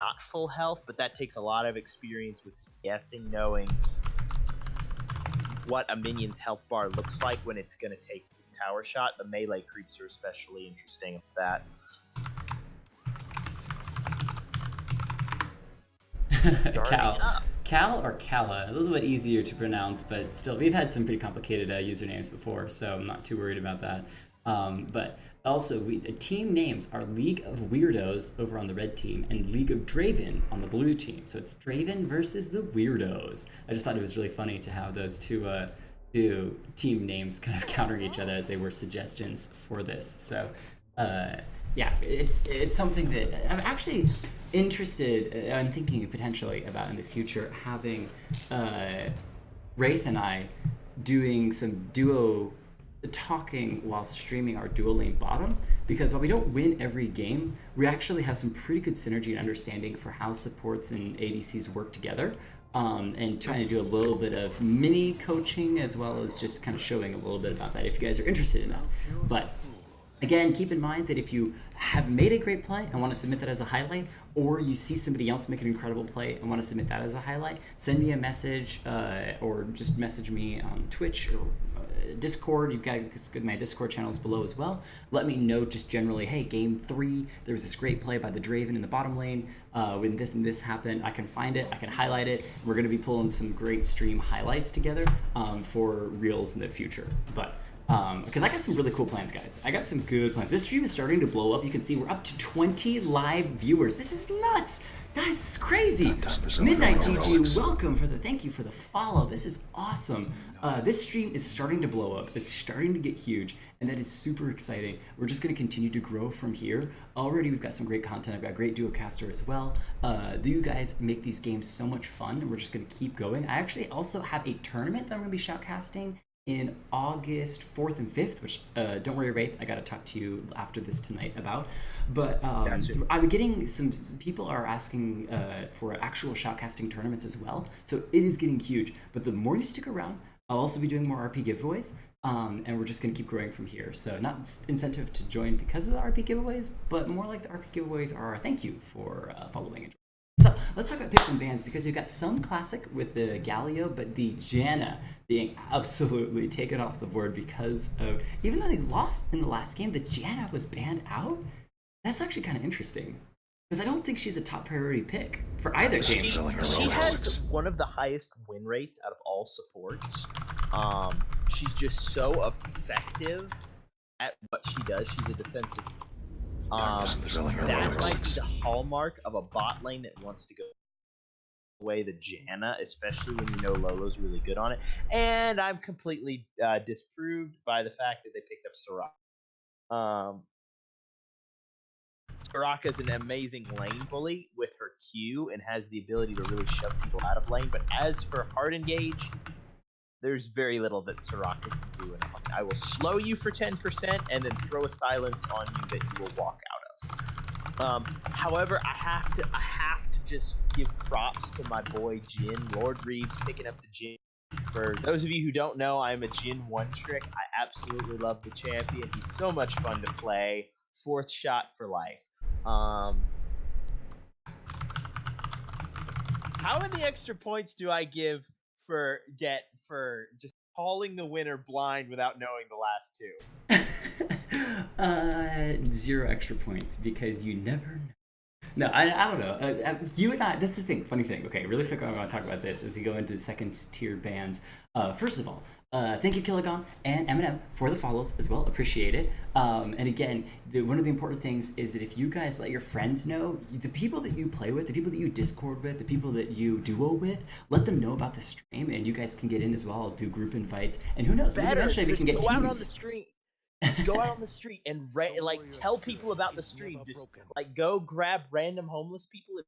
not full health, but that takes a lot of experience with guessing, knowing what a minion's health bar looks like when it's going to take the tower shot. The melee creeps are especially interesting with that. Cal or Kala. A little bit easier to pronounce, but still, we've had some pretty complicated usernames before, so I'm not too worried about that. But also, the team names are League of Weirdos over on the red team and League of Draven on the blue team. So it's Draven versus the Weirdos. I just thought it was really funny to have those two team names kind of countering each other as they were suggestions for this. So yeah, it's something that I'm actually interested. I'm thinking potentially about in the future having Wraith and I doing some duo talking while streaming our dual lane bottom, because while we don't win every game, we actually have some pretty good synergy and understanding for how supports and ADCs work together, and trying to do a little bit of mini coaching as well as just kind of showing a little bit about that if you guys are interested in that. But again, keep in mind that if you have made a great play and want to submit that as a highlight, or you see somebody else make an incredible play and want to submit that as a highlight, send me a message or just message me on Twitch or Discord. You guys, my Discord channel is below as well. Let me know just generally, hey, game 3, there was this great play by the Draven in the bottom lane. When this and this happened, I can find it, I can highlight it. We're going to be pulling some great stream highlights together for reels in the future. But because I got some really cool plans, guys. I got some good plans. This stream is starting to blow up. You can see we're up to 20 live viewers. This is nuts. Guys, this is crazy. Midnight GG, welcome thank you for the follow. This is awesome. This stream is starting to blow up. It's starting to get huge, and that is super exciting. We're just going to continue to grow from here. Already, we've got some great content. I've got a great duocaster as well. You guys make these games so much fun, and we're just going to keep going. I actually also have a tournament that I'm going to be shoutcasting in August 4th and 5th, which don't worry, Wraith, I gotta talk to you after this tonight about. But so I'm getting some people are asking for actual shoutcasting tournaments as well, so it is getting huge. But the more you stick around, I'll also be doing more RP giveaways, and we're just gonna keep growing from here. So not incentive to join because of the RP giveaways, but more like the RP giveaways are a thank you for following and joining. So let's talk about picks and bans, because we've got some classic with the Galio, but the Janna being absolutely taken off the board because of, even though they lost in the last game, the Janna was banned out. That's actually kind of interesting, because I don't think she's a top priority pick for either game. She has one of the highest win rates out of all supports. She's just so effective at what she does. She's a defensive. That might be the hallmark of a bot lane that wants to go away the Janna, especially when you know Lolo's really good on it. And I'm completely disproved by the fact that they picked up Soraka. Soraka's an amazing lane bully with her Q and has the ability to really shove people out of lane. But as for hard engage, there's very little that Soraka can do. And I will slow you for 10% and then throw a silence on you that you will walk out of. However, I have to just give props to my boy Jin, Lord Reeves, picking up the Jin. For those of you who don't know, I'm a Jin one trick. I absolutely love the champion. He's so much fun to play. 4th shot for life. How many extra points do I give for just calling the winner blind without knowing the last 2? 0 extra points, because you never know. No, I don't know. You and I, that's the thing, funny thing. Okay, really quick, I want to talk about this as we go into second tier bans. First of all, thank you, Killagon and Eminem, for the follows as well. Appreciate it. And again, one of the important things is that if you guys let your friends know, the people that you play with, the people that you Discord with, the people that you duo with, let them know about the stream, and you guys can get in as well. I'll do group invites, and who knows, maybe eventually we can get teams. Go out on the street. Go out on the street and tell people about the stream. Just go grab random homeless people.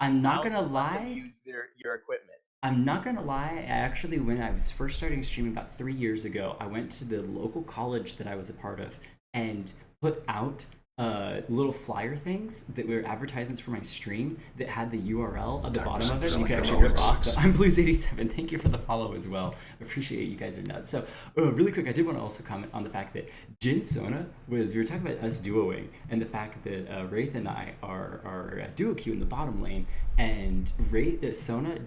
I'm not gonna lie. Use your equipment. I'm not gonna lie. Actually, when I was first starting streaming about 3 years ago, I went to the local college that I was a part of and put out little flyer things that were advertisements for my stream that had the URL at the bottom of it. You can actually rip off. So I'm Blues87. Thank you for the follow as well. Appreciate you guys are nuts. So really quick, I did want to also comment on the fact that Jin Sona we were talking about us duoing and the fact that Wraith and I are duo queue in the bottom lane, and Sona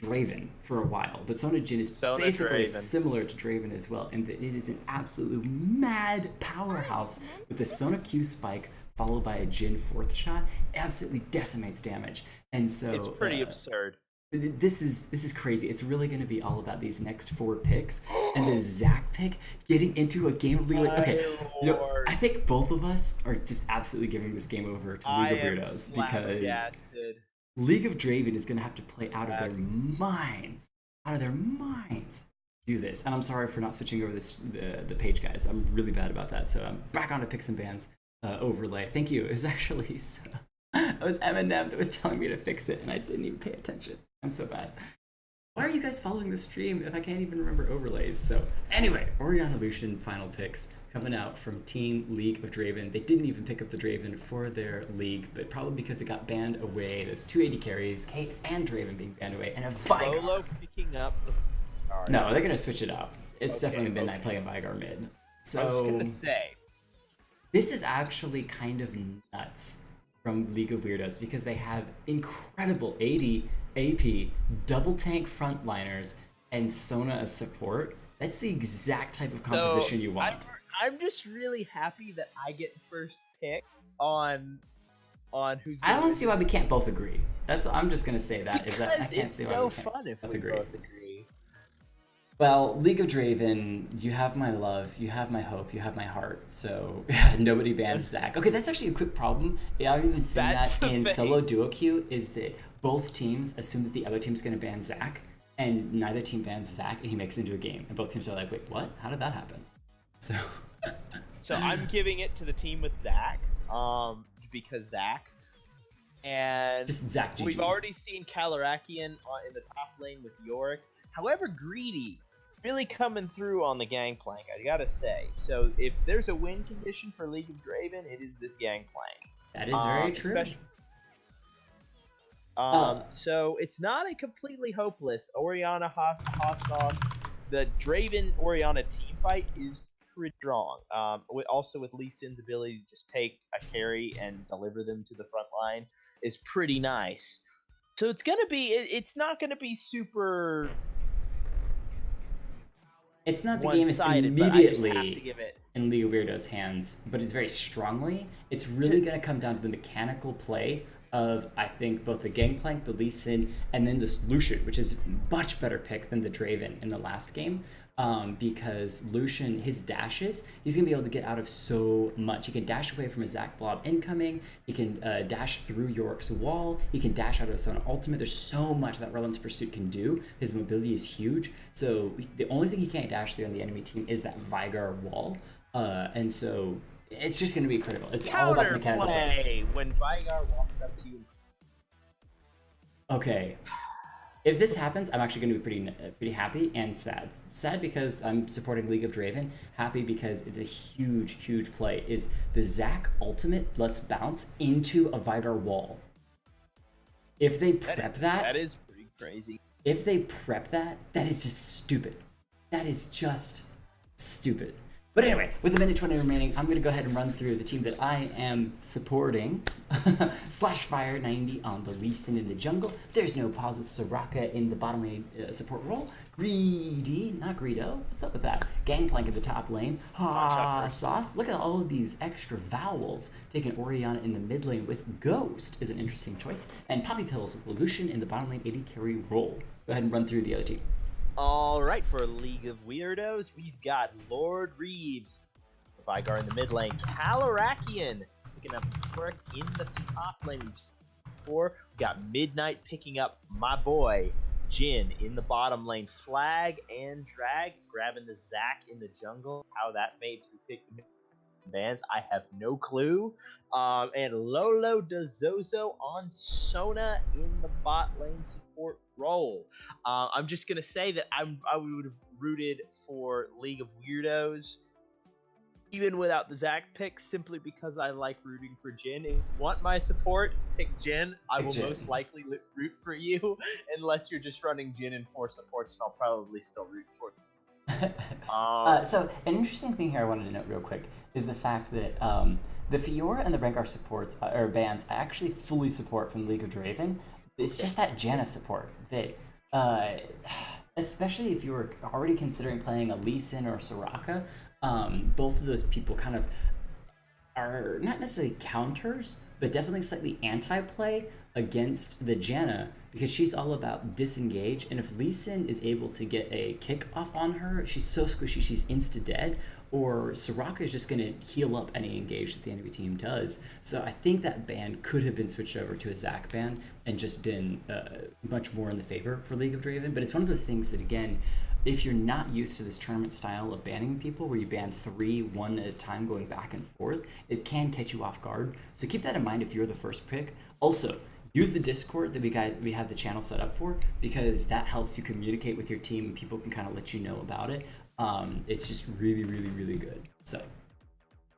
Draven for a while, but Sona Jin is basically similar to Draven as well, and it is an absolute mad powerhouse with the Sona Q spike followed by a Jin 4th shot. It absolutely decimates damage, and so it's pretty absurd. This is crazy. It's really going to be all about these next 4 picks and the Zac pick getting into a game of League. Okay, I think both of us are just absolutely giving this game over to League of Weirdos because League of Draven is going to have to play out of their minds, do this. And I'm sorry for not switching over the page, guys. I'm really bad about that. So I'm back on to picks and bans overlay. Thank you. It was actually it was Eminem that was telling me to fix it, and I didn't even pay attention. I'm so bad. Why are you guys following the stream if I can't even remember overlays? So anyway, Orianna Lucian final picks coming out from Team League of Draven. They didn't even pick up the Draven for their league, but probably because it got banned away. There's 280 carries, Kate and Draven being banned away, and a Vigar. Solo picking up the... No, they're gonna switch it up. It's definitely Midnight playing Vigar mid. So I was gonna say, this is actually kind of nuts from League of Weirdos because they have incredible 80 AP, double tank frontliners, and Sona as support. That's the exact type of composition you want. I'm just really happy that I get first pick on who's. I don't see why we can't both agree. I'm just gonna say that because is that I can't see why we can't fun if we agree. both agree. Well, League of Draven, you have my love, you have my hope, you have my heart. So nobody banned Zac. Okay, that's actually a quick problem. Yeah, I've even seen that in solo duo queue, is that both teams assume that the other team's going to ban Zac, and neither team bans Zac, and he makes it into a game. And both teams are like, wait, what? How did that happen? So so I'm giving it to the team with Zac, because Zac. And just Zac GG. We've already seen Kalarakian in the top lane with Yorick. However, Greedy really coming through on the Gangplank, I gotta say. So if there's a win condition for League of Draven, it is this Gangplank. That is very true. So it's not a completely hopeless Orianna Hostos. The Draven Orianna team fight is pretty strong. Also with Lee Sin's ability to just take a carry and deliver them to the front line is pretty nice. So it's gonna be. It's not gonna be super. It's not the game is immediately in League of Weirdos' hands, but it's very strongly. It's really going to come down to the mechanical play of, I think, both the Gangplank, the Lee Sin, and then the Lucian, which is a much better pick than the Draven in the last game. Because Lucian, his dashes, he's going to be able to get out of so much. He can dash away from a Zac blob incoming. He can dash through Yorick's wall. He can dash out of a Sona ultimate. There's so much that Relentless Pursuit can do. His mobility is huge. So the only thing he can't dash through on the enemy team is that Vigar wall. And so it's just going to be critical. It's all about the mechanical plays. When Vigar walks up to you. Okay. If this happens, I'm actually going to be pretty happy and sad. Sad because I'm supporting League of Draven. Happy because it's a huge, huge play. Is the Zac ultimate Let's Bounce into a Vigar wall. If they prep that is pretty crazy. If they prep that is just stupid. That is just stupid. But anyway, with a minute 20 remaining, I'm going to go ahead and run through the team that I am supporting. Fire 90 on the Lee Sin in the jungle. There's no pause with Soraka in the bottom lane support role. Greedy, not Greedo. What's up with that? Gangplank in the top lane. Sauce. Look at all of these extra vowels. Taking Orianna in the mid lane with Ghost is an interesting choice. And Poppy Pills with Lelouch in the bottom lane 80 carry role. Go ahead and run through the other team. All right, for League of Weirdos, we've got Lord Reeves, Vigar in the mid lane, Kalarakian picking up Quirk in the top lane. We got Midnight picking up my boy Jin in the bottom lane, Flag and Drag grabbing the Zac in the jungle. How that made to pick bans, I have no clue. And Lolo Dozozo on Sona in the bot lane support role. I'm just gonna say that I would have rooted for League of Weirdos even without the Zac pick, simply because I like rooting for Jin. If you want my support, pick Jin. I Pick will Jin. most likely root for you, unless you're just running Jin and 4 supports, and I'll probably still root for you. So an interesting thing here I wanted to note real quick is the fact that the Fiora and the Rengar supports or bans I actually fully support from League of Draven. It's just that Janna support that, especially if you were already considering playing a Lee Sin or Soraka, both of those people kind of are not necessarily counters, but definitely slightly anti-play against the Janna because she's all about disengage. And if Lee Sin is able to get a kick off on her, she's so squishy, she's insta-dead. Or Soraka is just going to heal up any engage that the enemy team does. So I think that ban could have been switched over to a Zac ban and just been much more in the favor for League of Draven. But it's one of those things that, again, if you're not used to this tournament style of banning people where you ban 3 one at a time going back and forth, it can catch you off guard. So keep that in mind if you're the first pick. Also, use the Discord that we have the channel set up for, because that helps you communicate with your team and people can kind of let you know about it. It's just really, really, really good. So,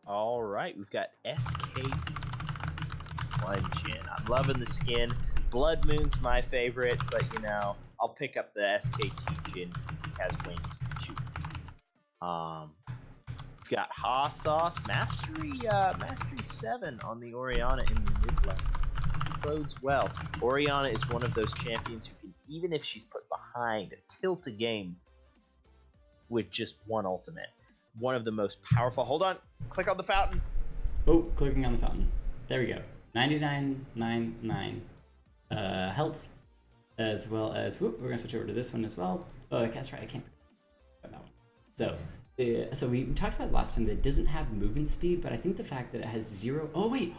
all right, we've got SK1 Jin. I'm loving the skin. Blood Moon's my favorite, but you know, I'll pick up the SK2 Jin. He has wings. Shoot. We've got Ha Sauce Mastery 7 on the Orianna in the mid lane. Bodes well. Orianna is one of those champions who can, even if she's put behind, tilt a game with just one ultimate. One of the most powerful. Hold on. Click on the fountain. Oh, clicking on the fountain. There we go. 99.99 health, as well as whoop. We're gonna switch over to this one as well. Oh, that's right. I can't pick that one. So we talked about last time that it doesn't have movement speed, but I think the fact that it has 0. Oh wait,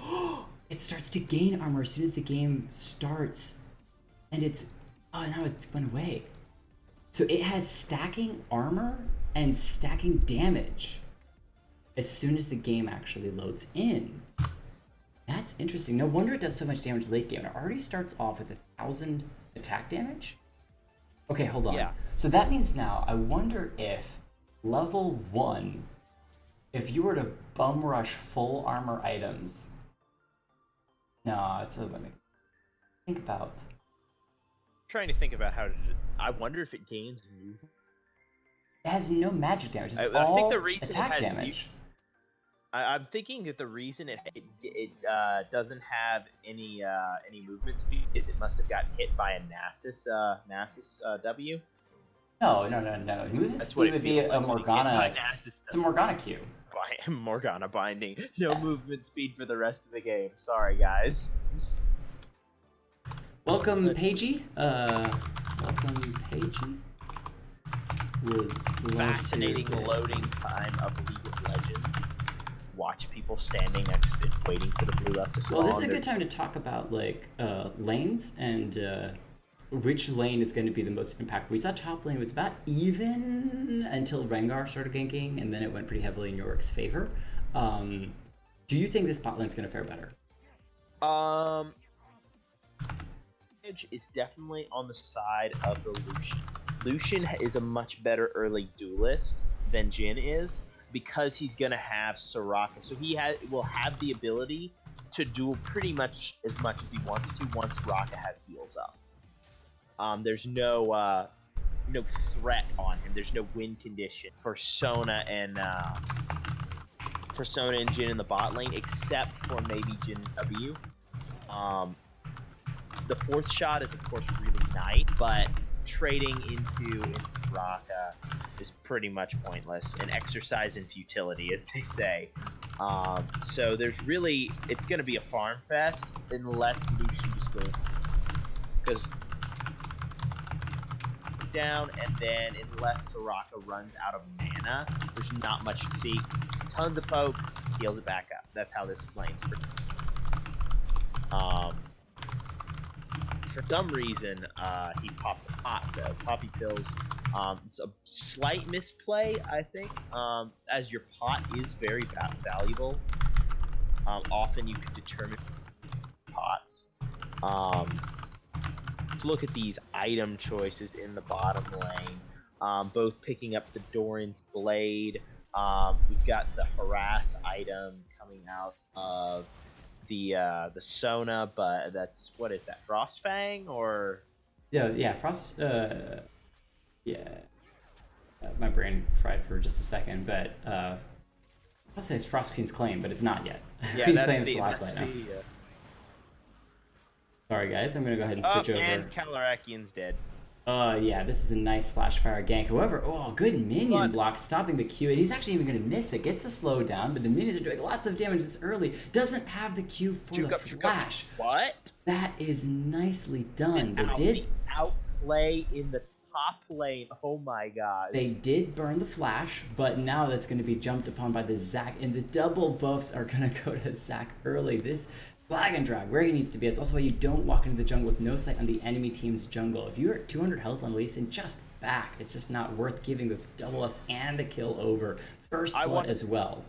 it starts to gain armor as soon as the game starts, and now it went away. So it has stacking armor and stacking damage as soon as the game actually loads in. That's interesting. No wonder it does so much damage late game. It already starts off with 1,000 attack damage. Okay, hold on. Yeah. So that means now, I wonder if level 1, if you were to bum rush full armor items. No, it's a limit. Think about. Trying to think about how to. I wonder if it gains movement. It has no magic damage. It's I all think the reason attack it has damage. I'm thinking that the reason it doesn't have any movement speed is it must have gotten hit by a Nasus W. No. Movement That's speed what it would be feels a like Morgana. It's It's a Morgana Q. Morgana binding. No movement speed for the rest of the game. Sorry, guys. Welcome, Pagey. Welcome, Pagey. Fascinating loading time of League of Legends. Watch people standing next to it, waiting for the blue up to spawn. Well, this is a good time to talk about lanes and which lane is going to be the most impactful. We saw top lane was about even until Rengar started ganking, and then it went pretty heavily in Yorick's favor. Do you think this bot lane's going to fare better? Edge is definitely on the side of the Lucian. Lucian is a much better early duelist than Jhin is because he's going to have Soraka. So he will have the ability to duel pretty much as he wants to once Soraka has heals up. There's no threat on him. There's no win condition for Sona and Jhin in the bot lane, except for maybe Jhin W. The fourth shot is of course really nice, but trading into Soraka is pretty much pointless. An exercise in futility, as they say. So it's going to be a farm fest unless Lucian just goes, because down, and then unless Soraka runs out of mana, there's not much to see. Tons of poke, heals it back up. That's how this lane's pretty. For some reason, he popped the pot though. Poppy pills. It's a slight misplay, I think, as your pot is very valuable. Often you can determine pots. Let's look at these item choices in the bottom lane. Both picking up the Doran's Blade. We've got the harass item coming out of the Sona, but that's what is that? Frostfang or Yeah, Frost. Yeah, my brain fried for just a second, but I'll say it's Frost Queen's Claim, but it's not yet. yeah, Queen's that's Claim is the, the last that's item. the, Sorry guys, I'm gonna go ahead and switch over. And Kalarakian's dead. Yeah, this is a nice slash fire gank. However, good minion block, stopping the Q, and he's actually even going to miss it. Gets the slow down, but the minions are doing lots of damage this early. Doesn't have the Q for the flash. What? That is nicely done. The outplay in the top lane. Oh my god. They did burn the flash, but now that's going to be jumped upon by the Zac, and the double buffs are going to go to Zac early. This flag and drag where he needs to be. It's also why you don't walk into the jungle with no sight on the enemy team's jungle. If you're at 200 health on Lee Sin, just back. It's just not worth giving those double ups and the kill over. First blood as well.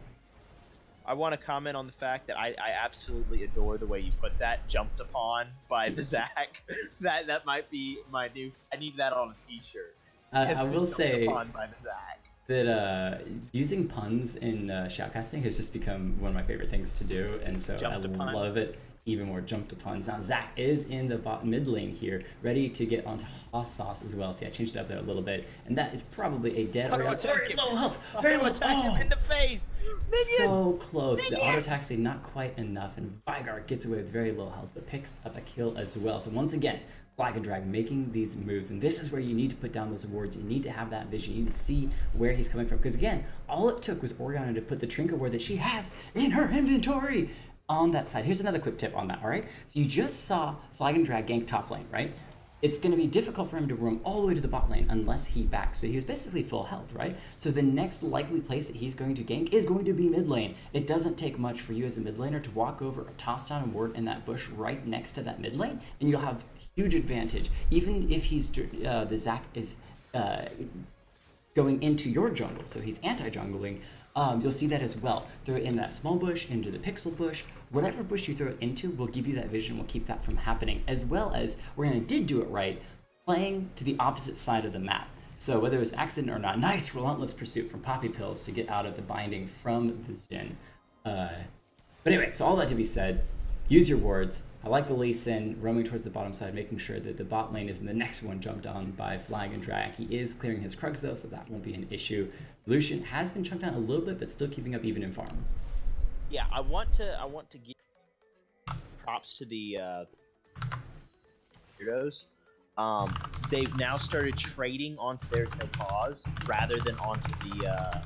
I want to comment on the fact that I absolutely adore the way you put that, jumped upon by the Zac. that might be my new, I need that on a t-shirt. I will say upon by the Zac. That using puns in shoutcasting has just become one of my favorite things to do, and so I love it even more. Jumped upon. Now Zac is in the mid lane here, ready to get onto Hot Sauce as well. See, I changed it up there a little bit, and that is probably a dead or very low health. Very low. Attack him in the face. So close. The auto attack speed not quite enough, and Vigard gets away with very low health, but picks up a kill as well. So once again, flag and drag making these moves, and this is where you need to put down those wards. You need to have that vision. You need to see where he's coming from, because again, all it took was Oriana to put the trinket ward that she has in her inventory on that side. Here's another quick tip on that. All right, so you just saw flag and drag gank top lane, right? It's going to be difficult for him to roam all the way to the bot lane unless he backs, but he was basically full health, right? So the next likely place that he's going to gank is going to be mid lane. It doesn't take much for you as a mid laner to walk over a toss down ward in that bush right next to that mid lane, and you'll have huge advantage. Even if he's the Zac is going into your jungle, so he's anti-jungling, you'll see that as well. Throw it in that small bush, into the pixel bush, whatever bush you throw it into will give you that vision, will keep that from happening, as well as Oriana did do it right, playing to the opposite side of the map. So whether it was accident or not, nice relentless pursuit from Poppy Pills to get out of the binding from the Jhin. But anyway, so all that to be said, use your wards. I like the Lee Sin roaming towards the bottom side, making sure that the bot lane is in the next one jumped on by flag and drag. He is clearing his Krugs though, so that won't be an issue. Lucian has been chunked down a little bit, but still keeping up even in farm. Yeah, I want to give props to the Weirdos. They've now started trading onto There's No Pause rather than onto the.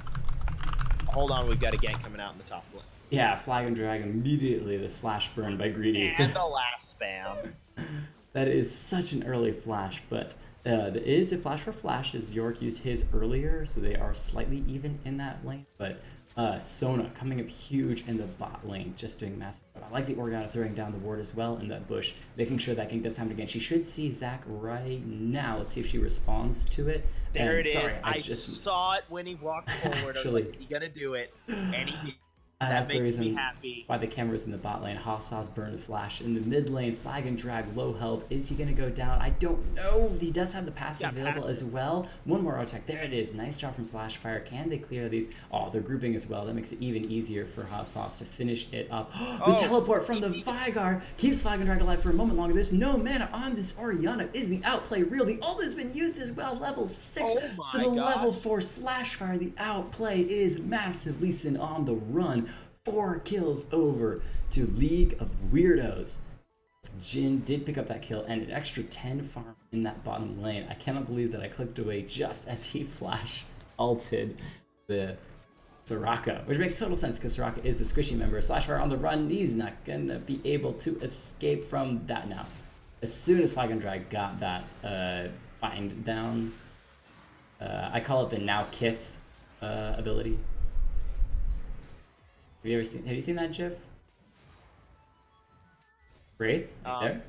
Hold on, we've got a gank coming out in the top lane. Yeah, flag and drag immediately. The flash burn by Greedy. And the last spam. That is such an early flash, but there is a flash for flash as York used his earlier, so they are slightly even in that lane. But Sona coming up huge in the bot lane, just doing massive. But I like the Oriana throwing down the ward as well in that bush, making sure that gank does time again. She should see Zac right now. Let's see if she responds to it. There it is. I just saw it when he walked forward. Actually, I was like, you gotta do it, and he did. That That makes me happy. Why the camera's in the bot lane. Hassas burn the flash. In the mid lane, flag and drag, low health. Is he going to go down? I don't know. He does have the passive available as well. One more attack. There it is. Nice job from Slash Fire. Can they clear these? Oh, they're grouping as well. That makes it even easier for Hassas to finish it up. The teleport from the Vigard keeps flag and drag alive for a moment longer. There's no mana on this Oriana. Is the outplay real? The ult has been used as well. Level 6 for the level 4 Slash Fire. The outplay is massive. Lee Sin on the run. 4 kills over to League of Weirdos. Jhin did pick up that kill and an extra 10 farm in that bottom lane. I cannot believe that I clicked away just as he flash ulted the Soraka, which makes total sense because Soraka is the squishy member. Slash Fire on the run. He's not gonna be able to escape from that now. As soon as Flag and Drag got that bind down, I call it the Now Kith ability. Have you seen that GIF? Wraith? There?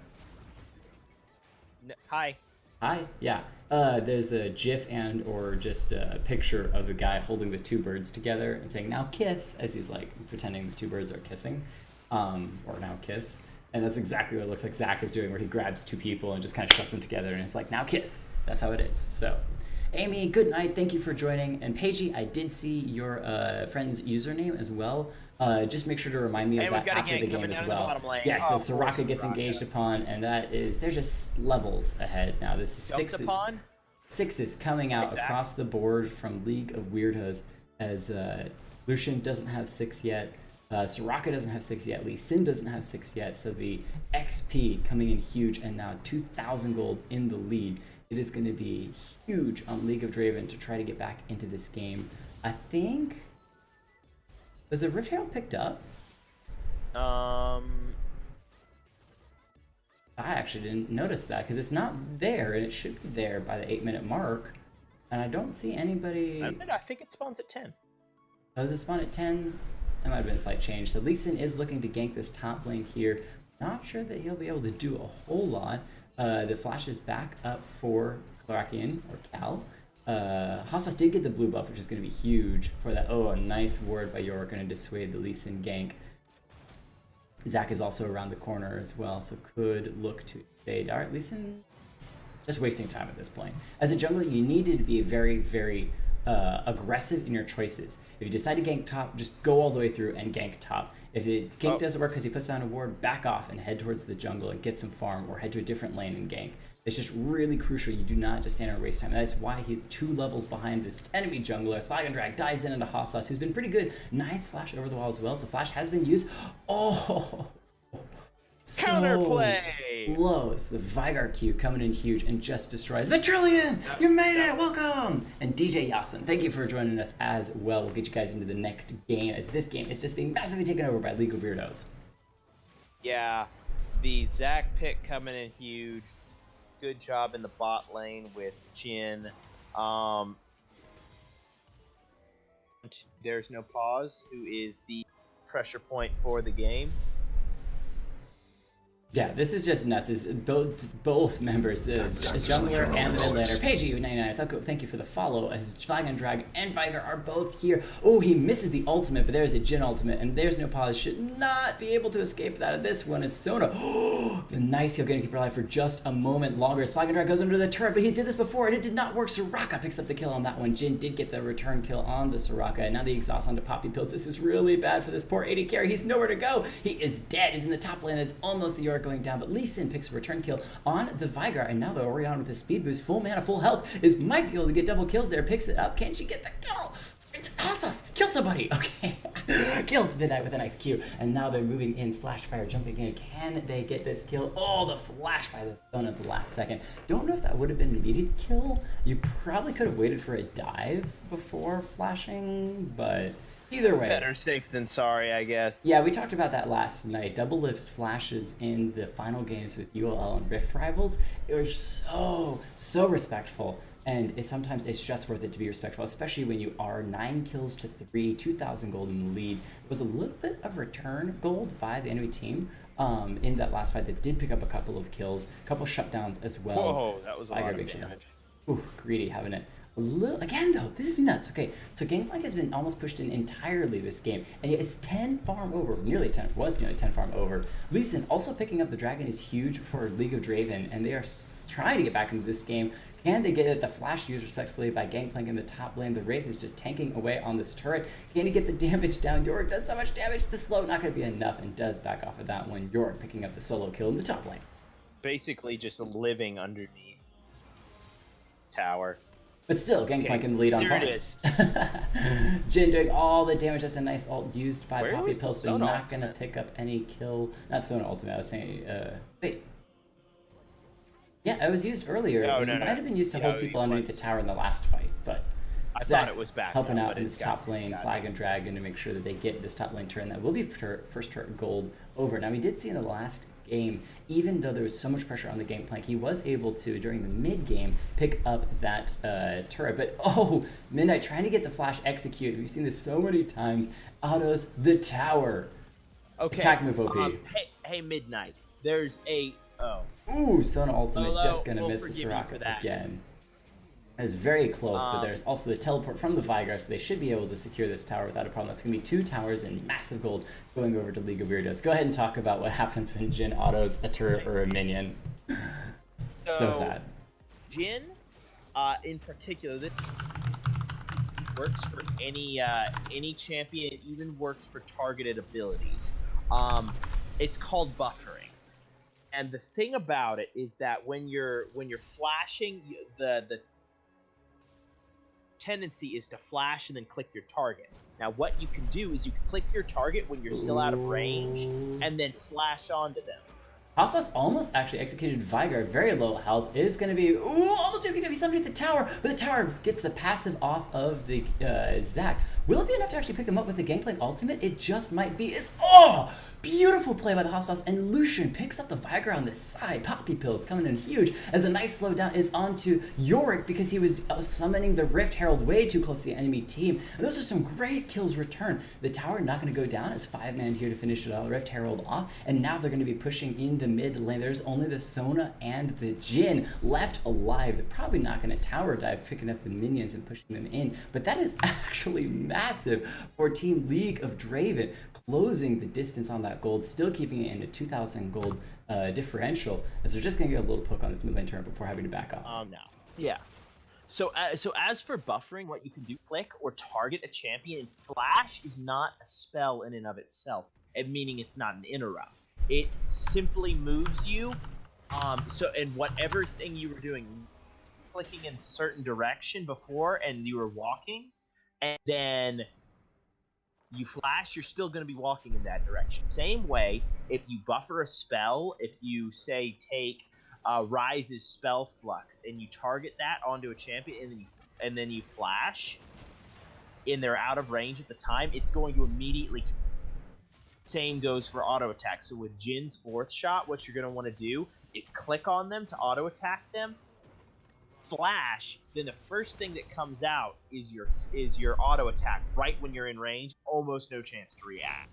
Hi. Hi. Yeah. There's a GIF and or just a picture of the guy holding the 2 birds together and saying "now kith" as he's like pretending the 2 birds are kissing, or now kiss. And that's exactly what it looks like Zac is doing, where he grabs 2 people and just kind of shoves them together, and it's like "now kiss." That's how it is. So, Amy, good night. Thank you for joining. And Paigey, I did see your friend's username as well. Just make sure to remind me of And we've that got a after gank the game coming as down the well. bottom lane. Yes, Oh, so of course, Soraka gets Soraka. engaged upon, and that is, they're just levels ahead now. This is Jumped sixes. upon? Sixes coming out Exactly. across the board from League of Weirdos as Lucian doesn't have 6 yet. Soraka doesn't have 6 yet. Lee Sin doesn't have 6 yet. So the XP coming in huge, and now 2,000 gold in the lead. It is going to be huge on League of Draven to try to get back into this game. I think... Was the Rift Herald picked up? I actually didn't notice that because it's not there, and it should be there by the 8-minute mark. And I don't see anybody... I think it spawns at 10. Oh, does it spawn at 10? That might have been a slight change. So Lee Sin is looking to gank this top lane here. Not sure that he'll be able to do a whole lot. The flash is back up for Clarakian, or Cal. Hassas did get the blue buff, which is going to be huge for that. Oh, a nice ward by York, going to dissuade the Lee Sin gank. Zac is also around the corner as well, so could look to evade. All right, Lee Sin, just wasting time at this point. As a jungler, you needed to be very, very aggressive in your choices. If you decide to gank top, just go all the way through and gank top. If the gank doesn't work because he puts down a ward, back off and head towards the jungle and get some farm, or head to a different lane and gank. It's just really crucial. You do not just stand and waste time. That's why he's 2 levels behind this enemy jungler. Flag and Drag dives in into Hassas, who's been pretty good. Nice flash over the wall as well. So flash has been used. Oh, so Counterplay! close. The Vigar Q coming in huge and just destroys. Vitrillion, you made it. Welcome. And DJ Yasin, thank you for joining us as well. We'll get you guys into the next game, as this game is just being massively taken over by League of Weirdos. Yeah, the Zac pick coming in huge. Good job in the bot lane with Jin. There's no pause, who is the pressure point for the game. Yeah, this is just nuts. Is both members, jungler and the mid laner. Paigey99, thank you for the follow. As Flag and Drag and Vigar are both here. Oh, he misses the ultimate, but there's a Jin ultimate, and there's no pause. Should not be able to escape that. This one is Sona. Oh, the nice heal, going to keep her alive for just a moment longer. As Flag and Drag goes under the turret, but he did this before, and it did not work. Soraka picks up the kill on that one. Jin did get the return kill on the Soraka, and now the exhaust onto Poppy Pills. This is really bad for this poor AD carry. He's nowhere to go. He is dead. He's in the top lane. It's almost the York going down, but Lee Sin picks a return kill on the Vigar, and now the Orion with the speed boost, full mana, full health, might be able to get double kills there. Picks it up. Can she get the kill? Hassas, kill somebody. Okay. Kills Midnight with a nice Q, and now they're moving in, slash fire, jumping in. Can they get this kill? Oh, the flash by the Sun at the last second. Don't know if that would have been an immediate kill. You probably could have waited for a dive before flashing, but either way. Better safe than sorry, I guess. Yeah, we talked about that last night. Double Lift's flashes in the final games with ULL and Rift Rivals, it was so respectful. And sometimes it's just worth it to be respectful, especially when you are 9 kills to 3, 2,000 gold in the lead. It was a little bit of return gold by the enemy team in that last fight that did pick up a couple of kills, a couple of shutdowns as well. Whoa, that was a lot of damage. Ooh, greedy having it. Again though, this is nuts. Okay, so Gangplank has been almost pushed in entirely this game, and it is 10 farm over, nearly 10 farm over. Lee Sin also picking up the dragon is huge for League of Draven, and they are trying to get back into this game. Can they get it? The flash used respectfully by Gangplank in the top lane. The Wraith is just tanking away on this turret. Can he get the damage down? Yorick does so much damage. The slow not going to be enough, and does back off of that one. Yorick picking up the solo kill in the top lane. Basically just living underneath tower. But still, Gangplank in the lead on farm. There it is. Jin doing all the damage. That's a nice ult used by Where Poppy was the Pills, but Sona not going to ultimate? pick up any kill. Not Sona ultimate, I was saying, wait. Yeah, it was used earlier. No, It no, might no. have been used to Yeah, hold people it underneath the was. tower in the last fight, but I Zac thought it was back helping now, out but in it's this top lane, got it. Flag and Dragon to make sure that they get this top lane turn. That will be first turret gold over. Now, we did see in the last game, even though there was so much pressure on the Gangplank, he was able to, during the mid game, pick up that turret. But oh, Midnight trying to get the flash executed. We've seen this so many times. Autos the tower. Okay. Attack move OP. Hey, Midnight. There's a Ooh, Sona ultimate Solo, just gonna we'll miss the forgive you for Soraka that. again. It was very close, but there's also the teleport from the Vigar, so they should be able to secure this tower without a problem. That's gonna be 2 towers and massive gold going over to League of Weirdos. Go ahead and talk about what happens when Jin autos a turret or a minion. So sad. Jin in particular, this works for any champion. It even works for targeted abilities. It's called buffering. And the thing about it is that when you're flashing, the tendency is to flash and then click your target. Now, what you can do is you can click your target when you're still out of range, and then flash onto them. Househouse almost actually executed Vigar, very low health. It is going to be, almost going to be somebody at the tower, but the tower gets the passive off of the Zac. Will it be enough to actually pick him up with the Gangplank ultimate? It just might be. Beautiful play by the Househouse, and Lucian picks up the Vigar on the side. Poppy Pills coming in huge as a nice slowdown is onto Yorick because he was summoning the Rift Herald way too close to the enemy team. And those are some great kills returned. The tower not going to go down as 5-man here to finish it all. Rift Herald off, and now they're going to be pushing in the mid lane. There's only the Sona and the Jhin left alive. They're probably not going to tower dive, picking up the minions and pushing them in, but that is actually massive for Team League of Draven, closing the distance on that gold, still keeping it in a 2,000 gold differential, as they're just going to get a little poke on this mid lane turret before having to back off. No. Yeah. So as for buffering, what you can do, click or target a champion, and flash is not a spell in and of itself, meaning it's not an interrupt. It simply moves you, and whatever thing you were doing, clicking in a certain direction before and you were walking, and then you flash, you're still going to be walking in that direction. Same way, if you buffer a spell, if you, say, take Rise's Spell Flux, and you target that onto a champion, and then you flash, and they're out of range at the time, it's going to immediately... Same goes for auto attack. So with Jin's 4th shot, what you're going to want to do is click on them to auto attack them, flash, then the first thing that comes out is your auto attack right when you're in range. Almost no chance to react.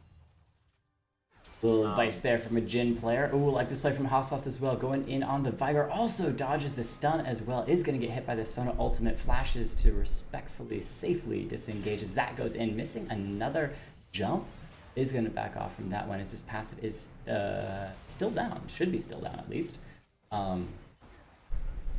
Little advice there from a Jhin player. Like this play from Househouse as well, going in on the Vigar. Also dodges the stun as well. Is going to get hit by the Sona ultimate. Flashes to respectfully, safely disengage. Zac goes in, missing another jump. Is going to back off from that one as his passive is still down. Should be still down at least.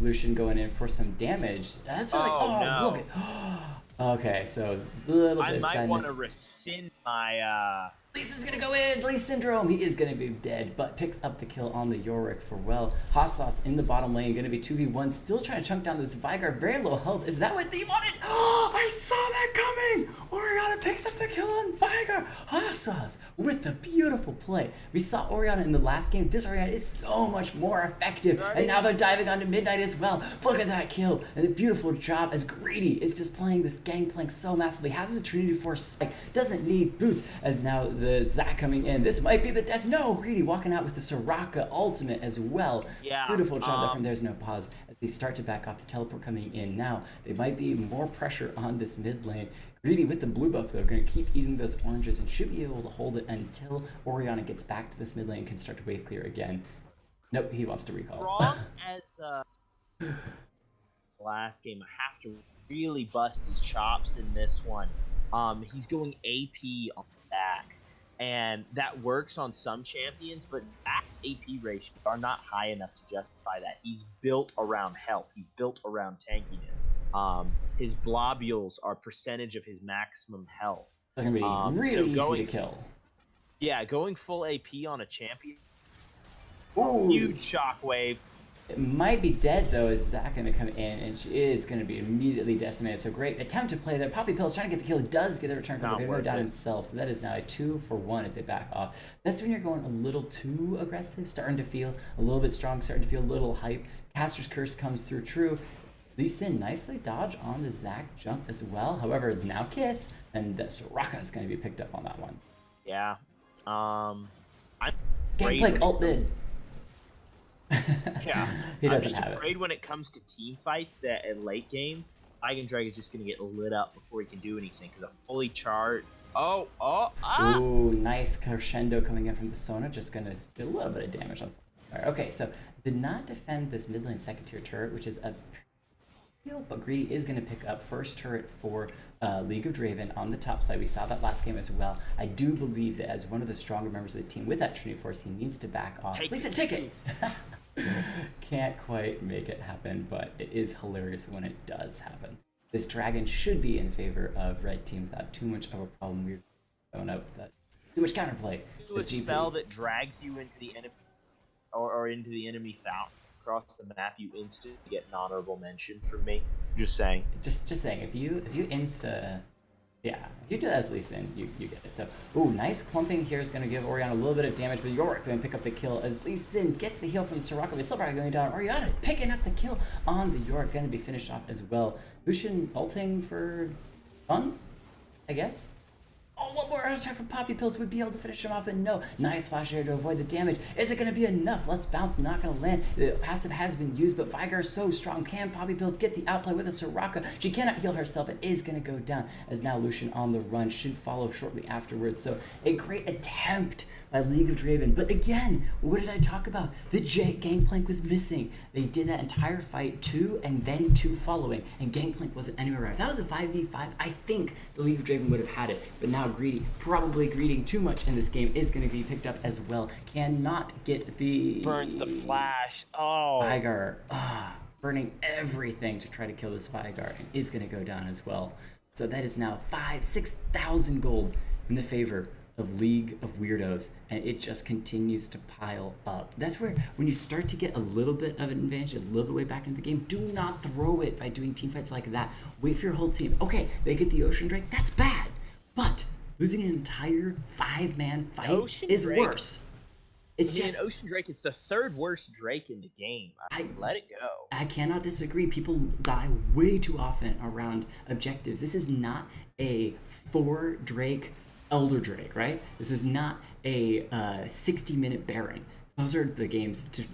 Lucian going in for some damage. That's really... no. Look at... Okay, so a little bit of I might want to sadness. rescind my... Lee Sin's gonna go in! Lee Syndrome! He is gonna be dead, but picks up the kill on the Yorick for well. Househouse in the bottom lane, gonna be 2v1, still trying to chunk down this Vigar, very low health. Is that what they wanted? I saw that coming! Orianna picks up the kill on Vigar! Househouse with the beautiful play. We saw Orianna in the last game. This Orianna is so much more effective, and now they're diving onto Midnight as well. Look at that kill, and the beautiful job as Greedy is just playing this Gangplank so massively. Has his Trinity Force spike, doesn't need boots, as now the Zac coming in. This might be the death. No, Greedy walking out with the Soraka ultimate as well. Yeah. Beautiful job there from There's No Pause as they start to back off. The teleport coming in now. They might be more pressure on this mid lane. Greedy with the blue buff though, going to keep eating those oranges and should be able to hold it until Orianna gets back to this mid lane and can start to wave clear again. Nope, he wants to recall. Wrong as last game, I have to really bust his chops in this one. He's going AP on the back, and that works on some champions, but Zac's AP ratios are not high enough to justify that. He's built around health. He's built around tankiness. His globules are percentage of his maximum health. They're going to be really easy to kill. Yeah, going full AP on a champion, Ooh. huge shockwave. It might be dead though, as Zac going to come in, and she is going to be immediately decimated. So great attempt to play there. Poppy Pill's trying to get the kill. He does get the return cover. They no doubt himself. So that is now a 2-for-1 as they back off. That's when you're going a little too aggressive, starting to feel a little bit strong, starting to feel a little hype. Caster's Curse comes through true. Lee Sin nicely dodge on the Zac jump as well. However, now Kith, and Soraka is going to be picked up on that one. Yeah. I'm Gangplank ult mid. Yeah, he doesn't I'm just have afraid when it comes to team fights that at late game, Eigendreg is just going to get lit up before he can do anything because a fully charged. Ooh, nice crescendo coming in from the Sona, just going to do a little bit of damage on. Okay, so did not defend this mid lane second tier turret, which is a but Greedy is going to pick up first turret for League of Draven on the top side. We saw that last game as well. I do believe that as one of the stronger members of the team with that Trinity Force, he needs to back off. Lisa, take it! Can't quite make it happen, but it is hilarious when it does happen. This dragon should be in favor of red team without too much of a problem. We're going up with that. Too much counterplay. Do a spell that drags you into the enemy or into the enemy fountain across the map. You instantly get an honorable mention from me. Just saying. Just saying. If you insta. Yeah, if you do that as Lee Sin, you get it. So, ooh, nice clumping here is going to give Oriana a little bit of damage, but Yorick going to pick up the kill as Lee Sin gets the heal from Soraka. But still probably going down. Oriana picking up the kill on the Yorick, going to be finished off as well. Lucian ulting for fun, I guess. Oh, one more attack from Poppy Pills would be able to finish him off, and no. Nice flash here to avoid the damage. Is it going to be enough? Let's bounce, not going to land. The passive has been used, but Vigar is so strong. Can Poppy Pills get the outplay with a Soraka? She cannot heal herself. It is going to go down, as now Lucian on the run should follow shortly afterwards. So a great attempt by League of Draven. But again, what did I talk about? The Gangplank was missing. They did that entire fight, 2 and then 2 following, and Gangplank wasn't anywhere around. If that was a 5v5, I think the League of Draven would have had it. But now Greedy, probably greeting too much in this game, is going to be picked up as well. Cannot get the... Burns the flash. Oh. Vigar, burning everything to try to kill this Vigar, and is going to go down as well. So that is now 6,000 gold in the favor of League of Weirdos, and it just continues to pile up. That's where, when you start to get a little bit of an advantage, a little bit way back into the game, do not throw it by doing team fights like that. Wait for your whole team. Okay, they get the Ocean Drake, that's bad, but losing an entire 5-man fight is worse. It's just Ocean Drake is the 3rd worst Drake in the game. Let it go. I cannot disagree. People die way too often around objectives. This is not a 4 Drake Elder Drake, right? This is not a 60-minute Baron. Those are the games to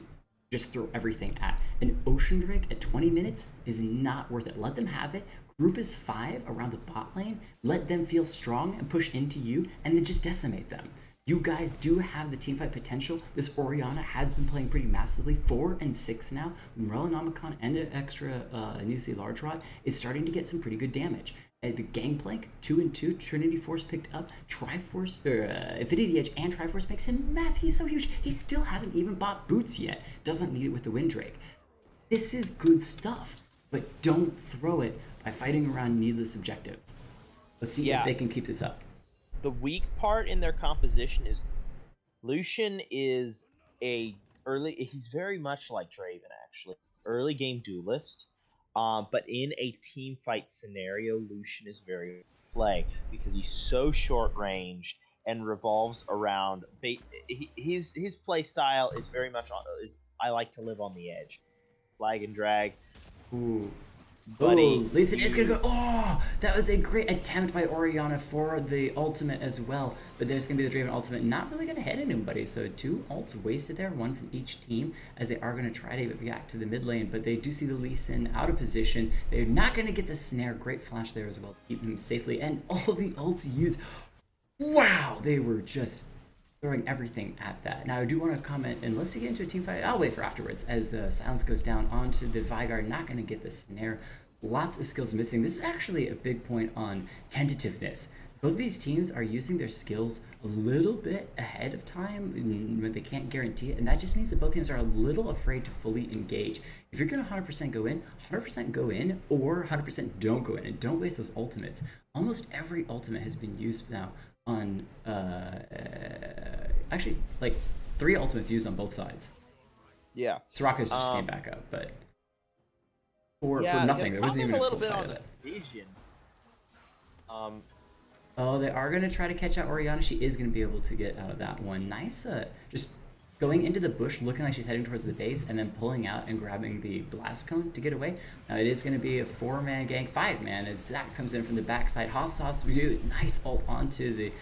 just throw everything at. An Ocean Drake at 20 minutes is not worth it. Let them have it. Group is 5 around the bot lane. Let them feel strong and push into you, and then just decimate them. You guys do have the teamfight potential. This Oriana has been playing pretty massively. 4 and 6 now. Morellonomicon and an extra Nusi Large Rod is starting to get some pretty good damage. The Gangplank, 2 and 2, Trinity Force picked up, Triforce, Infinity Edge and Triforce makes him massive. He's so huge. He still hasn't even bought boots yet. Doesn't need it with the Windrake. This is good stuff, but don't throw it by fighting around needless objectives. Let's see if they can keep this up. The weak part in their composition is Lucian is he's very much like Draven, actually. Early game duelist. But in a team fight scenario, Lucian is very play because he's so short ranged and revolves around. His play style is very much I like to live on the edge, flag and drag. Ooh. Buddy, Lee Sin is gonna go. Oh, that was a great attempt by Oriana for the ultimate as well. But there's gonna be the Draven ultimate, not really gonna hit anybody. So 2 ults wasted there, 1 from each team, as they are gonna try to react to the mid lane. But they do see the Lee Sin out of position. They're not gonna get the snare. Great flash there as well to keep him safely. And all the ults used. Wow, they were just throwing everything at that. Now I do want to comment, unless we get into a team fight, I'll wait for afterwards, as the silence goes down onto the Vigar, not going to get the snare. Lots of skills missing. This is actually a big point on tentativeness. Both of these teams are using their skills a little bit ahead of time when they can't guarantee it, and that just means that both teams are a little afraid to fully engage. If you're going to 100% go in, 100% go in, or 100% don't go in, and don't waste those ultimates. Almost every ultimate has been used now on actually like 3 ultimates used on both sides. Yeah, Soraka's just came back up, but for nothing. There wasn't even a full fight of it. Vision. Oh, they are gonna try to catch out Oriana. She is gonna be able to get out of that one. Nice, just going into the bush, looking like she's heading towards the base, and then pulling out and grabbing the blast cone to get away. Now it is going to be a 4-man gang, 5-man, as Zach comes in from the backside. Sauce view, nice ult onto the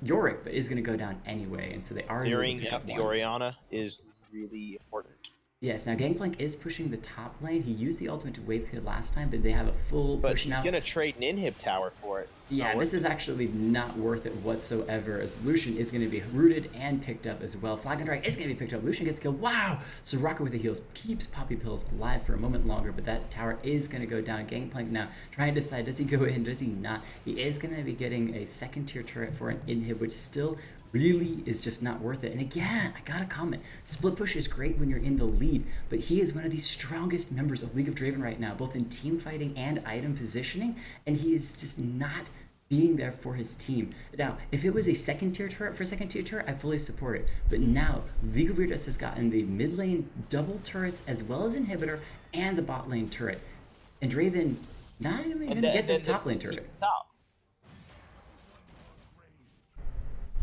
Yorick, but is going to go down anyway, and so they are clearing out the Oriana is really important. Yes, now Gangplank is pushing the top lane. He used the ultimate to wave kill last time, but they have a full push now. But he's going to trade an inhib tower for it. Yeah, this is actually not worth it whatsoever, as Lucian is going to be rooted and picked up as well. Flag and Drag is going to be picked up. Lucian gets killed. Wow! Soraka with the heals keeps Poppy Pills alive for a moment longer, but that tower is going to go down. Gangplank now trying to decide, does he go in, does he not? He is going to be getting a 2nd tier turret for an inhib, which still really is just not worth it. And again, I gotta comment, split push is great when you're in the lead, but he is one of the strongest members of League of Draven right now, both in team fighting and item positioning, and he is just not being there for his team. Now, if it was a second tier turret for a second tier turret, I fully support it. But now, League of Weirdos has gotten the mid lane double turrets as well as inhibitor and the bot lane turret. And Draven not even gonna get this top lane turret. Top.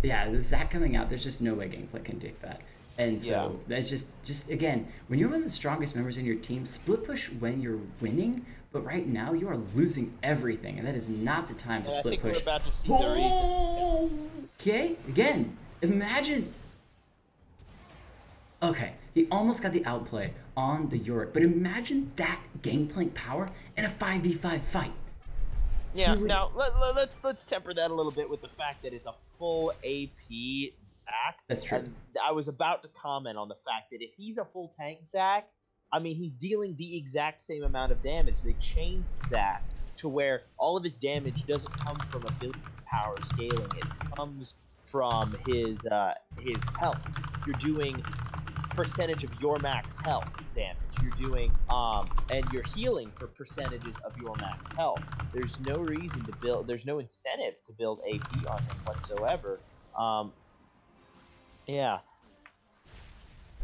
Yeah, the Zac coming out, there's just no way Gameplay can take that. And so that's just again, when you're one of the strongest members in your team, split push when you're winning, but right now you are losing everything, and that is not the time to split push. We're about to see the reason. Okay, again, imagine. Okay, he almost got the outplay on the Yorick, but imagine that Gangplank power in a 5v5 fight. Yeah, now let's temper that a little bit with the fact that it's a full AP Zac. That's true. And I was about to comment on the fact that if he's a full tank Zac, I mean, he's dealing the exact same amount of damage. They changed Zac to where all of his damage doesn't come from ability power scaling. It comes from his health. You're doing percentage of your max health damage. You're doing and you're healing for percentages of your max health. There's no reason to build. There's no incentive to build AP on him whatsoever. Yeah.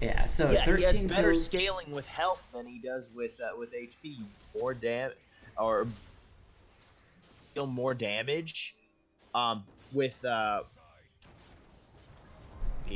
Yeah. So yeah, 13 he has better kills. scaling with health than he does with HP. More damage or deal more damage. With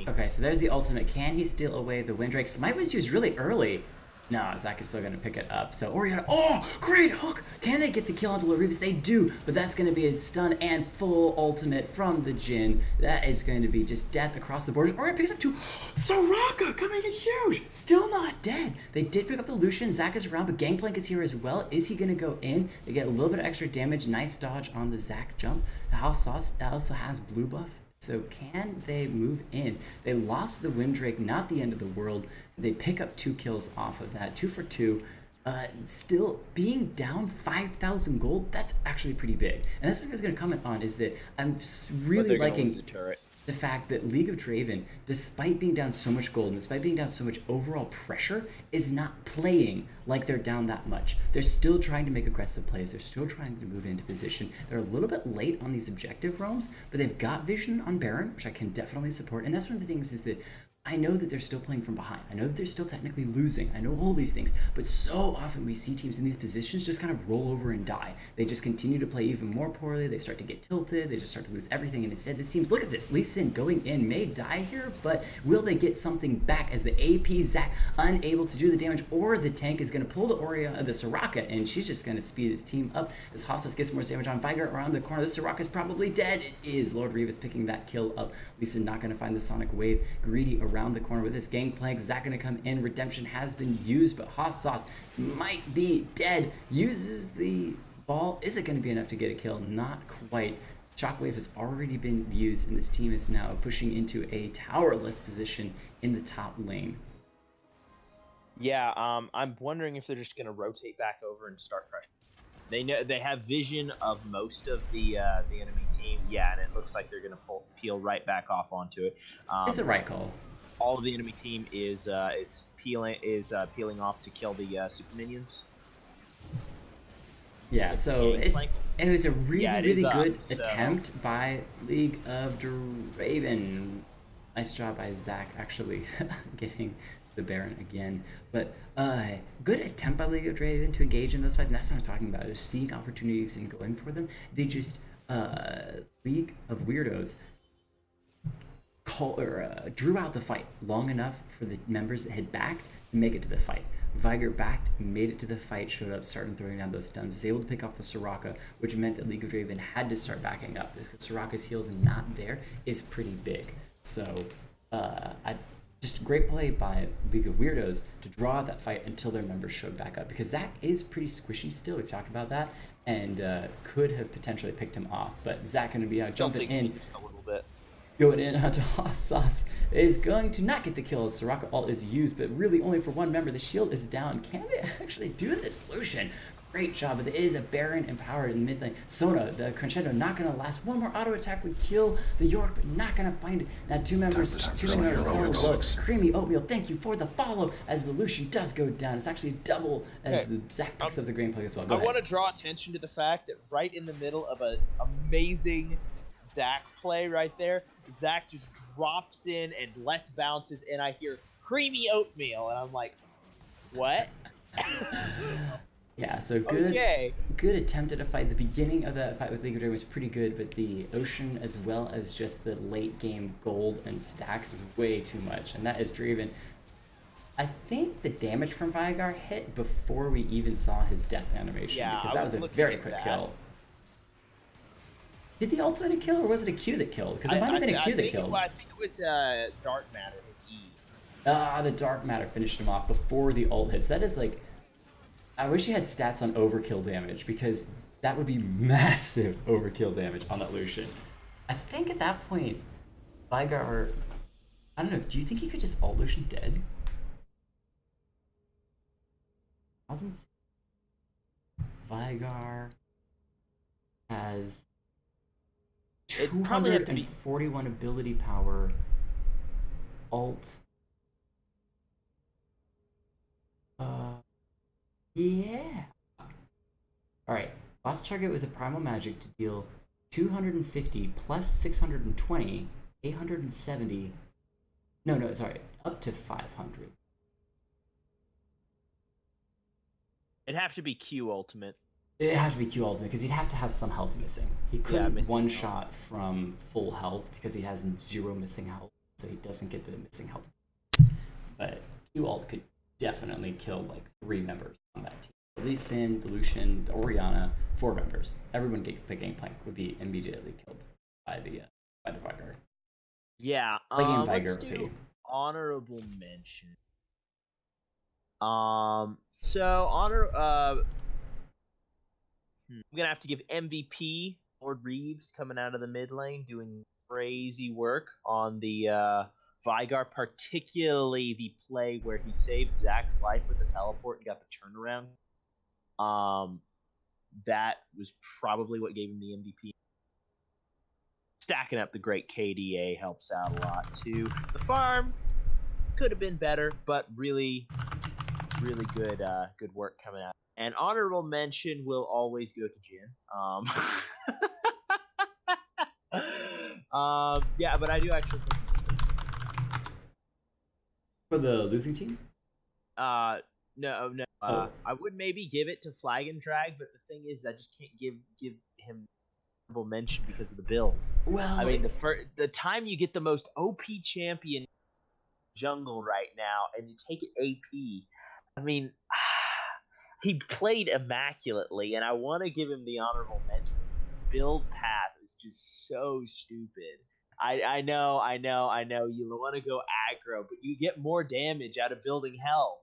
Okay, so there's the ultimate. Can he steal away the Windrake? Smite was used really early. No, Zac is still going to pick it up. So Oriana, oh, great hook! Can they get the kill onto Larivas? They do, but that's going to be a stun and full ultimate from the Jhin. That is going to be just death across the board. Oriana picks up two. Soraka coming in huge! Still not dead. They did pick up the Lucian. Zac is around, but Gangplank is here as well. Is he going to go in? They get a little bit of extra damage. Nice dodge on the Zac jump. The House Sauce also has blue buff. So can they move in? They lost the Windrake, not the end of the world. They pick up 2 kills off of that, 2 for 2. Still being down 5,000 gold, that's actually pretty big. And that's what I was going to comment on, is that I'm really liking the fact that League of Draven, despite being down so much gold and despite being down so much overall pressure, is not playing like they're down that much. They're still trying to make aggressive plays. They're still trying to move into position. They're a little bit late on these objective roams, but they've got vision on Baron, which I can definitely support. And that's one of the things, is that I know that they're still playing from behind. I know that they're still technically losing. I know all these things, but so often we see teams in these positions just kind of roll over and die. They just continue to play even more poorly. They start to get tilted. They just start to lose everything. And instead, this team's, look at this. Lee Sin going in may die here, but will they get something back as the AP Zac unable to do the damage, or the tank is going to pull the Soraka, and she's just going to speed his team up as Hostas gets more damage on Viger around the corner. The Soraka's probably dead. It is. Lord Reva's picking that kill up. Lee Sin not going to find the Sonic Wave. Greedy around the corner with this Gangplank. Zac going to come in. Redemption has been used, but Haas Sauce might be dead. Uses the ball. Is it going to be enough to get a kill? Not quite. Shockwave has already been used, and this team is now pushing into a towerless position in the top lane. Yeah, I'm wondering if they're just going to rotate back over and start pressure. They know they have vision of most of the enemy team. Yeah, and it looks like they're going to peel right back off onto it. It's a right call. All of the enemy team is peeling off to kill the super minions. Yeah, so it was a really good so. attempt by League of Draven. Nice job by Zac actually getting the Baron again. But good attempt by League of Draven to engage in those fights, and that's what I'm talking about, is seeing opportunities and going for them. They just League of Weirdos drew out the fight long enough for the members that had backed to make it to the fight. Viger backed, made it to the fight, showed up, started throwing down those stuns, was able to pick off the Soraka, which meant that League of Draven had to start backing up, because Soraka's heals not there is pretty big. So just a great play by League of Weirdos to draw out that fight until their members showed back up, because Zac is pretty squishy still. We've talked about that, and could have potentially picked him off, but Zac going to be jumping in a little bit. Going in onto Haas Sauce is going to not get the kill as Soraka ult is used, but really only for one member. The shield is down. Can they actually do this? Lucian great job, but there is a Baron and power in the mid lane. Sona, the crescendo, not gonna last. One more auto attack would kill the York, but not gonna find it. Now two members so low. Creamy Oatmeal, thank you for the follow as the Lucian does go down. It's actually double as the Zac picks up the gameplay as well. I want to draw attention to the fact that right in the middle of an amazing Zac play right there, Zac just drops in and lets bounces, and I hear Creamy Oatmeal, and I'm like, what? Yeah, so good. Okay. Good attempt at a fight. The beginning of that fight with League of Draven was pretty good, but the Ocean as well as just the late game gold and stacks is way too much, and that is Draven. I think the damage from Veigar hit before we even saw his death animation, because that was a very quick kill. Did the ultimate kill, or was it a Q that killed? Because it might have been a Q that killed. I think it was Dark Matter, his E. The Dark Matter finished him off before the ult hits. That is like... I wish you had stats on overkill damage, because that would be massive overkill damage on that Lucian. I think at that point, Veigar... I don't know, do you think he could just ult Lucian dead? Veigar has 241 ability power. Ult. Yeah. Alright. Last target with a primal magic to deal 250 plus 620, 870. No, sorry. Up to 500. It'd have to be Q ultimate. It'd have to be Q ultimate, because he'd have to have some health missing. He couldn't one-shot from full health, because he has 0 missing health, so he doesn't get the missing health. But Q ult could definitely kill like 3 members on that team. The Lee Sin, the Lucian, the Orianna, 4 members. Everyone the Gangplank would be immediately killed by the Veigar. Yeah, let's do honorable mention. I'm gonna have to give MVP Lord Reeves coming out of the mid lane, doing crazy work on the Veigar, particularly the play where he saved Zac's life with the teleport and got the turnaround. That was probably what gave him the MVP. Stacking up the great KDA helps out a lot too. The farm could have been better, but really good good work coming out. And honorable mention will always go to Jin. Yeah, but I do actually think for the losing team? No. I would maybe give it to Flag and Drag, but the thing is, I just can't give him honorable mention because of the build. Well, I mean, the time you get the most OP champion jungle right now, and you take it AP. I mean, he played immaculately, and I want to give him the honorable mention. Build path is just so stupid. I know. You want to go aggro, but you get more damage out of building health.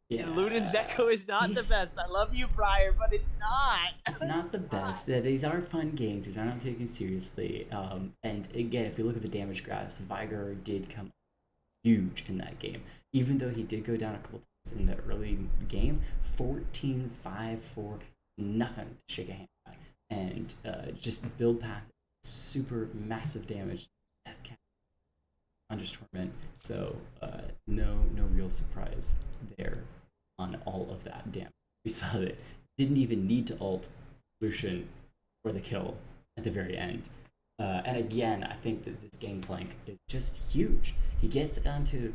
Yeah. Luden's Echo is not the best. I love you, Briar, but it's not. It's not the best. These are fun games. These are not taken seriously. And again, if you look at the damage graphs, Veigar did come huge in that game. Even though he did go down a couple times in the early game, 14-5 for nothing to shake a hand at. And just build path, super massive damage, death cap, Hunter's Torment. So no real surprise there on all of that damage. We saw that didn't even need to ult Lucian for the kill at the very end. And again, I think that this Gangplank is just huge. He gets onto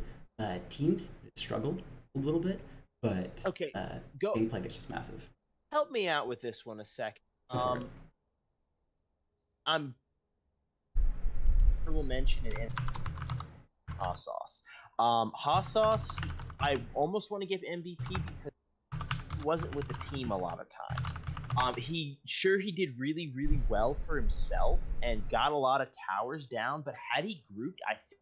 teams that struggle a little bit, but Gangplank is just massive. Help me out with this one a second. I'm will mention it in Hossos. Hossos, I almost want to give MVP because he wasn't with the team a lot of times. He did really well for himself and got a lot of towers down, but had he grouped, I think.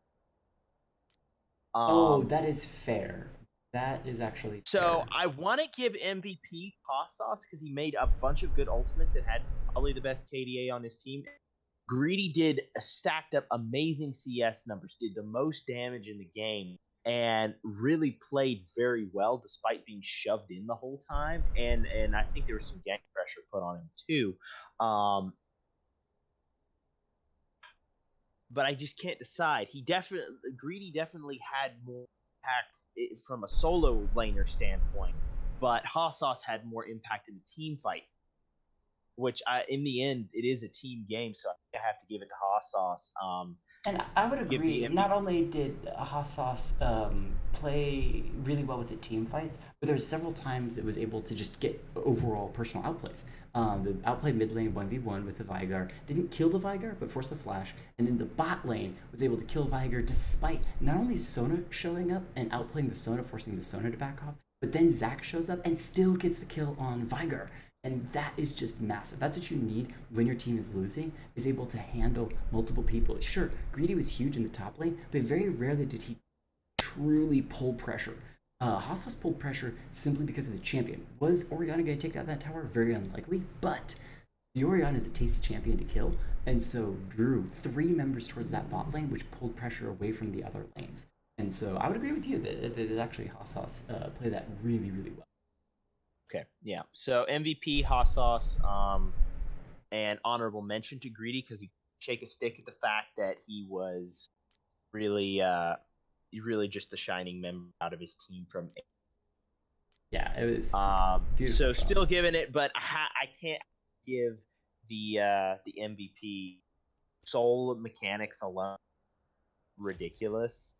That is fair. That is actually fair. So I want to give MVP Hossos because he made a bunch of good ultimates and had probably the best KDA on his team. Greedy did stacked up amazing CS numbers, did the most damage in the game, and really played very well despite being shoved in the whole time. And I think there was some gang pressure put on him too. But I just can't decide. Greedy definitely had more impact from a solo laner standpoint, but Hossos had more impact in the team fight, which in the end it is a team game, so I have to give it to Hossos. And I would Give the agree. MVP. Not only did Hassas play really well with the team fights, but there were several times that was able to just get overall personal outplays. The outplay mid lane 1v1 with the Vigar didn't kill the Vigar, but forced the flash. And then the bot lane was able to kill Vigar despite not only Sona showing up and outplaying the Sona, forcing the Sona to back off, but then Zac shows up and still gets the kill on Vigar. And that is just massive. That's what you need when your team is losing, is able to handle multiple people. Sure, Greedy was huge in the top lane, but very rarely did he truly pull pressure. Hassas pulled pressure simply because of the champion. Was Orianna going to take down that tower? Very unlikely, but the Orianna is a tasty champion to kill, and so drew 3 members towards that bot lane, which pulled pressure away from the other lanes. And so I would agree with you that actually Hassas played that really, really well. Okay, yeah. So MVP Hossos, and honorable mention to Greedy because he shake a stick at the fact that he was really, really just the shining member out of his team from. Yeah, it was beautiful. So still giving it, but I can't give the MVP. Soul mechanics alone ridiculous.